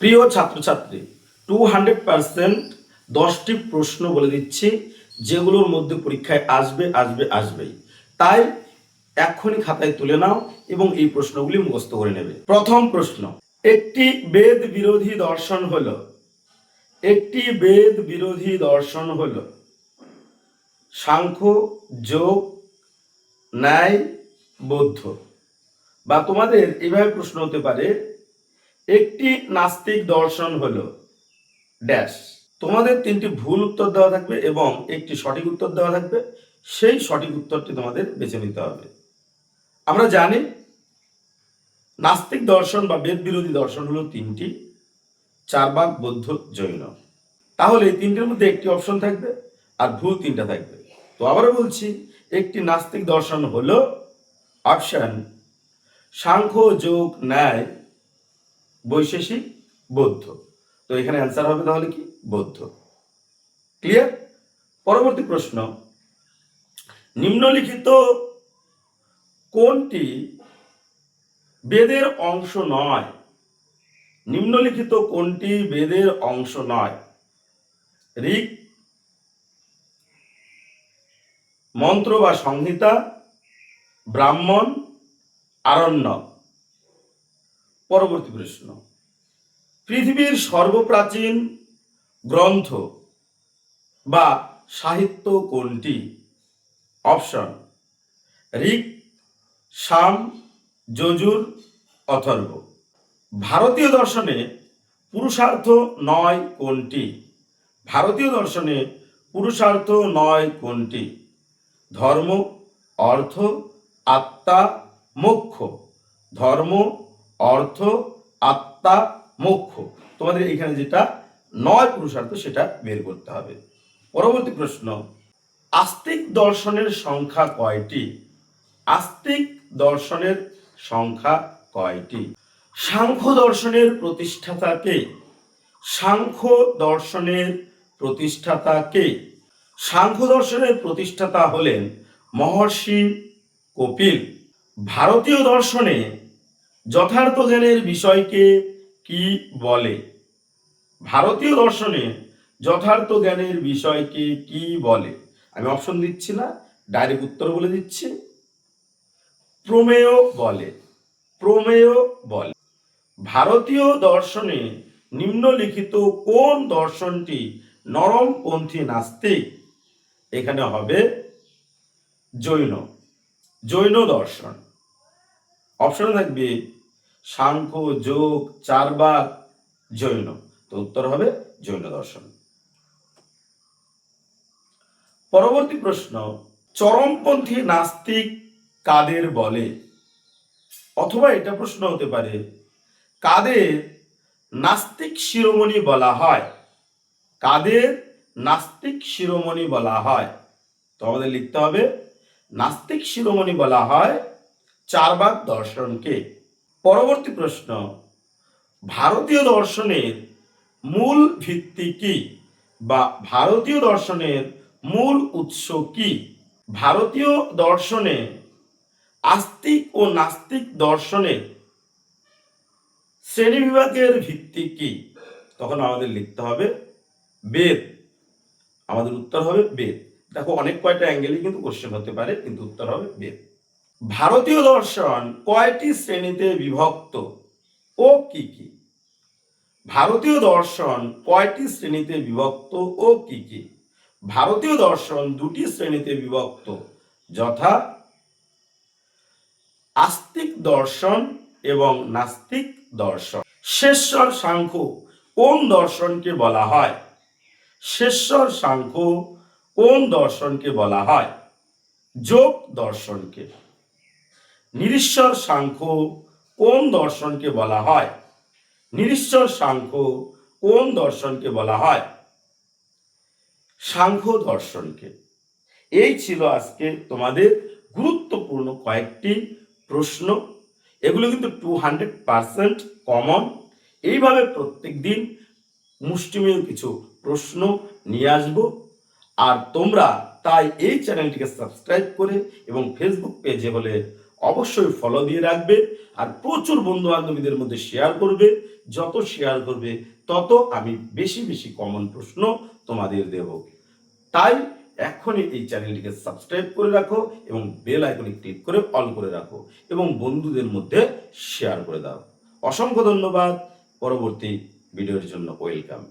প্রিয় ছাত্রছাত্রী, 200% 10টি প্রশ্ন বলে দিচ্ছি, যেগুলোর মধ্যে পরীক্ষায় আসবেই। তাই এক্ষুনি খাতায় তুলে নাও এবং এই প্রশ্নগুলি মুখস্থ করে নেবে। প্রথম প্রশ্ন, একটি বেদ বিরোধী দর্শন হলো সাংখ্য, যোগ, ন্যায়, বৌদ্ধ। বা তোমাদের এইভাবে প্রশ্ন হতে পারে, একটি নাস্তিক দর্শন হলো ড্যাশ। তোমাদের 3টি ভুল উত্তর দেওয়া থাকবে এবং একটি সঠিক উত্তর দেওয়া থাকবে। সেই সঠিক উত্তরটি তোমাদের বেছে নিতে হবে। আমরা জানি নাস্তিক দর্শন বা বেদ বিরোধী দর্শন হলো 3টি: চার্বাক, বৌদ্ধ, জৈন। তাহলে এই 3টির মধ্যে একটি অপশন থাকবে আর ভুল 3টা থাকবে। তো আবারও বলছি, একটি নাস্তিক দর্শন হলো অপশন সাংখ্য, যোগ, ন্যায়, বৈশেষিক, বৌদ্ধ। তো এখানে অ্যান্সার হবে তাহলে কি? বৌদ্ধ। ক্লিয়ার? পরবর্তী প্রশ্ন, নিম্নলিখিত কোনটি বেদের অংশ নয়? ঋক, মন্ত্র বা সংহিতা, ব্রাহ্মণ, আরণ্যক। পরবর্তী প্রশ্ন, পৃথিবীর সর্বপ্রাচীন গ্রন্থ বা সাহিত্য কোনটি? অপশন ঋক, সাম, যজুর, অথর্ব। ভারতীয় দর্শনে পুরুষার্থ নয় কোনটি? ধর্ম, অর্থ, আত্মা, মোক্ষ। তোমাদের এখানে যেটা নয় পুরুষার্থ সেটা বের করতে হবে। পরবর্তী প্রশ্ন, আস্তিক দর্শনের সংখ্যা কয়টি? সাংখ্য দর্শনের প্রতিষ্ঠাতা হলেন মহর্ষি কপিল। ভারতীয় দর্শনে যথার্থ জ্ঞানের বিষয়কে কি বলে? আমি অপশন দিচ্ছি না, ডাইরেক্ট উত্তর বলে দিচ্ছি। প্রমেয় বলে। ভারতীয় দর্শনে নিম্নলিখিত কোন দর্শনটি নরমপন্থী নাস্তিক? এখানে হবে জৈন দর্শন। অপশন থাকবে সাংখ্য, যোগ, চার্বাক, জৈন। তো উত্তর হবে জৈন দর্শন। পরবর্তী প্রশ্ন, চরমপন্থী নাস্তিক কাদের বলে? অথবা এটা প্রশ্ন হতে পারে, কাদের নাস্তিক শিরোমণি বলা হয়? তো আমাদের লিখতে হবে, নাস্তিক শিরোমণি বলা হয় চার্বাক দর্শনকে। পরবর্তী প্রশ্ন, ভারতীয় দর্শনের মূল ভিত্তি কি বা ভারতীয় দর্শনের মূল উৎস কি? ভারতীয় দর্শনে আস্তিক ও নাস্তিক দর্শনের শ্রেণীবিভাগের ভিত্তি কি? তখন আমাদের লিখতে হবে বেদ। আমাদের উত্তর হবে বেদ। দেখো, অনেক কয়টা অ্যাঙ্গেলে কিন্তু কোশ্চেন হতে পারে, কিন্তু উত্তর হবে বেদ। ভারতীয় দর্শন কয়টি শ্রেণীতে বিভক্ত ও কি কি? ভারতীয় দর্শন 2টি শ্রেণীতে বিভক্ত, যথা আস্তিক দর্শন এবং নাস্তিক দর্শন। শেষর সাংখ্য কোন দর্শনকে বলা হয়? যোগ দর্শনকে। নিরীশ্বর সাংখ্য কোন দর্শনকে বলা হয়? সাংখ্য দর্শনকে। এই ছিল আজকে তোমাদের গুরুত্বপূর্ণ কয়েকটি প্রশ্ন। এগুলো কিন্তু 200% কমন। এইভাবে প্রত্যেক দিন মুষ্টিমেয় কিছু প্রশ্ন নিয়ে আসবো। আর তোমরা তাই এই চ্যানেলটিকে সাবস্ক্রাইব করে এবং ফেসবুক পেজে হলে অবশ্যই ফলো দিয়ে রাখবে, আর প্রচুর বন্ধু বান্ধবীদের মধ্যে শেয়ার করবে, যত শেয়ার করবে তত আমি বেশি বেশি কমন প্রশ্ন তোমাদের দেব। তাই এখনই এই চ্যানেলটিকে সাবস্ক্রাইব করে রাখো এবং বেল আইকনে ক্লিক করে অল করে রাখো এবং বন্ধুদের মধ্যে শেয়ার করে দাও। অসংখ্য ধন্যবাদ। পরবর্তী ভিডিওর জন্য ওয়েলকাম।